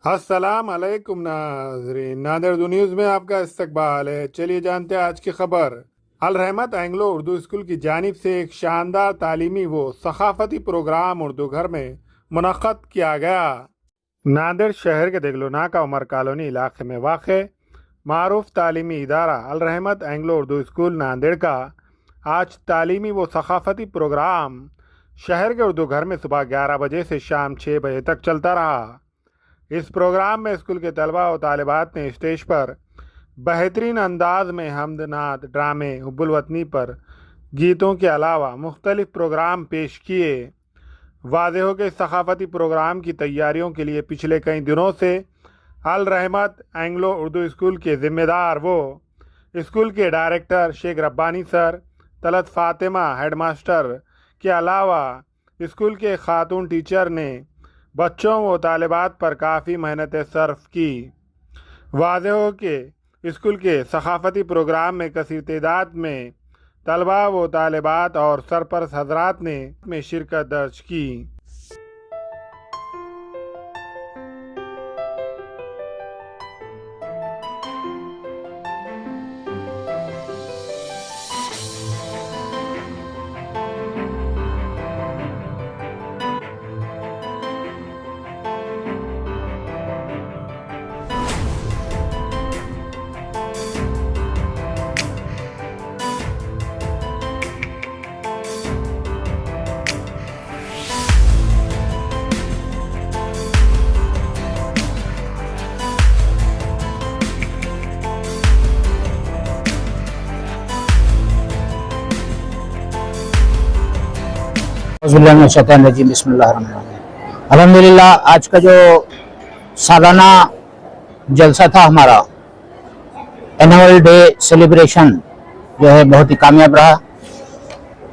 अस्सलाम अलैकुम नाज़रीन, नादिर न्यूज़ में आपका इस्तकबाल है। चलिए जानते हैं आज की खबर। अल रहमत एंग्लो उर्दू स्कूल की जानिब से एक शानदार तालीमी व सकाफती प्रोग्राम उर्दू घर में मुनक़्क़द किया गया। नादिर शहर के देगलोनाका उमर कॉलोनी इलाके में वाक़ मारूफ तालीमी इदारा अल रहमत एंग्लो उर्दू स्कूल नांदेड़ का आज तालीमी व सकाफती प्रोग्राम शहर के उर्दू घर में सुबह 11 बजे से शाम 6 बजे तक चलता रहा। इस प्रोग्राम में स्कूल के तलबा और तालिबात ने स्टेज पर बेहतरीन अंदाज में हमदनाद, ड्रामे, हुब्बुल वतनी पर गीतों के अलावा मुख्तलिफ प्रोग्राम पेश किए। वाज़ेह हो कि सकाफती प्रोग्राम की तैयारियों के लिए पिछले कई दिनों से अल रहमत एंग्लो उर्दू स्कूल के ज़िम्मेदार वो स्कूल के director Sheikh Rabbani sir, Talat Fatima headmaster के अलावा स्कूल के खातून टीचर ने बच्चों व तालिबात पर काफ़ी मेहनत सर्फ की। वाज़ेह हो कि स्कूल के सकाफती प्रोग्राम में कसीर तादाद में तलबा व तालिबात और सरपरस्त हजरात ने शिरकत दर्ज की। अल्हम्दुलिल्लाह, आज का जो सालाना जलसा था हमारा एनुअल डे सेलिब्रेशन जो है बहुत ही कामयाब रहा।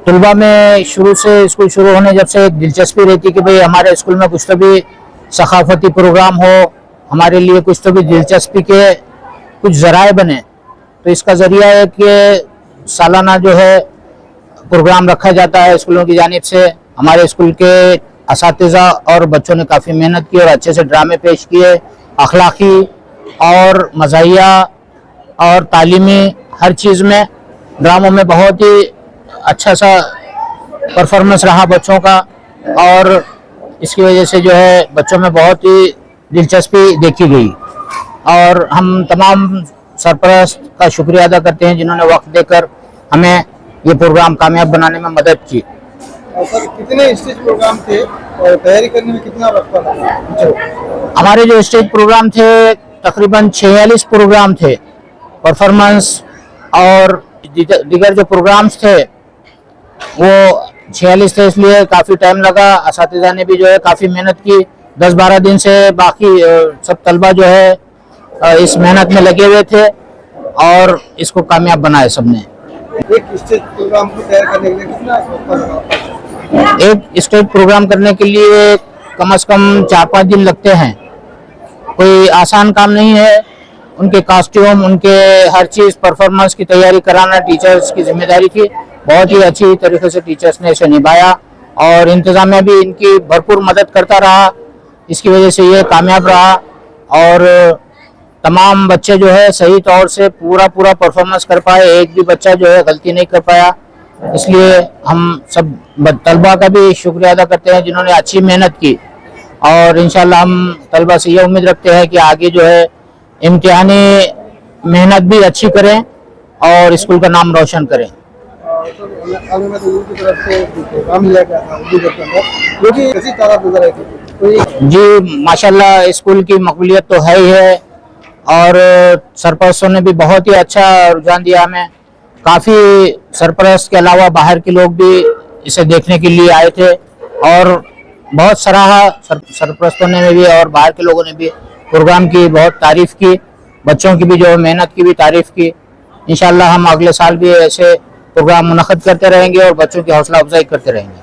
तलबा में शुरू से स्कूल शुरू होने जब से एक दिलचस्पी रहती कि भाई हमारे स्कूल में कुछ तो भी सकाफती प्रोग्राम हो, हमारे लिए कुछ तो भी दिलचस्पी के कुछ ज़राए बने। तो इसका ज़रिया है कि सालाना जो है प्रोग्राम रखा जाता है स्कूलों की जानिब से। हमारे स्कूल के असातिज़ा और बच्चों ने काफ़ी मेहनत की और अच्छे से ड्रामे पेश किए। अखलाकी और मज़ाहिया और तालीमी हर चीज़ में ड्रामों में बहुत ही अच्छा सा परफॉर्मेंस रहा बच्चों का, और इसकी वजह से जो है बच्चों में बहुत ही दिलचस्पी देखी गई। और हम तमाम सरपरस्त का शुक्रिया अदा करते हैं जिन्होंने वक्त देकर हमें ये प्रोग्राम कामयाब बनाने में मदद की। सर, कितने स्टेज प्रोग्राम थे और तैयारी करने में कितना वक्त लगा? हमारे जो स्टेज प्रोग्राम थे तकरीबन 46 प्रोग्राम थे। परफॉर्मेंस और दीगर जो प्रोग्राम्स थे वो 46 थे, इसलिए काफ़ी टाइम लगा। असातिज़ा ने भी जो है काफ़ी मेहनत की। 10-12 दिन से बाकी सब तलबा जो है इस मेहनत में लगे हुए थे और इसको कामयाब बनाया सबने। एक स्टेज प्रोग्राम को तैयार करने के लिए कितना वक्त लगा? एक स्टेज प्रोग्राम करने के लिए कम से कम 4-5 दिन लगते हैं। कोई आसान काम नहीं है। उनके कॉस्ट्यूम, उनके हर चीज़ परफॉर्मेंस की तैयारी कराना टीचर्स की जिम्मेदारी थी। बहुत ही अच्छी तरीके से टीचर्स ने इसे निभाया और इंतज़ामिया भी इनकी भरपूर मदद करता रहा। इसकी वजह से ये कामयाब रहा और तमाम बच्चे जो है सही तौर से पूरा परफॉर्मेंस कर पाए। एक भी बच्चा जो है गलती नहीं कर पाया। इसलिए हम सब तलबा का भी शुक्रिया अदा करते हैं जिन्होंने अच्छी मेहनत की, और इंशाल्लाह हम तलबा से ये उम्मीद रखते हैं कि आगे जो है इम्तिहानी मेहनत भी अच्छी करें और स्कूल का नाम रोशन करें। जी माशाल्लाह, स्कूल की मकबूलियत तो है ही है और सरपरस्तों ने भी बहुत ही अच्छा रुझान दिया हमें। काफ़ी सरपरस्त के अलावा बाहर के लोग भी इसे देखने के लिए आए थे और बहुत सराहा सरपरस्तों ने भी और बाहर के लोगों ने भी प्रोग्राम की बहुत तारीफ़ की। बच्चों की भी जो मेहनत की भी तारीफ़ की। इंशाल्लाह हम अगले साल भी ऐसे प्रोग्राम मुनक़्क़द करते रहेंगे और बच्चों की हौसला अफजाई करते रहेंगे।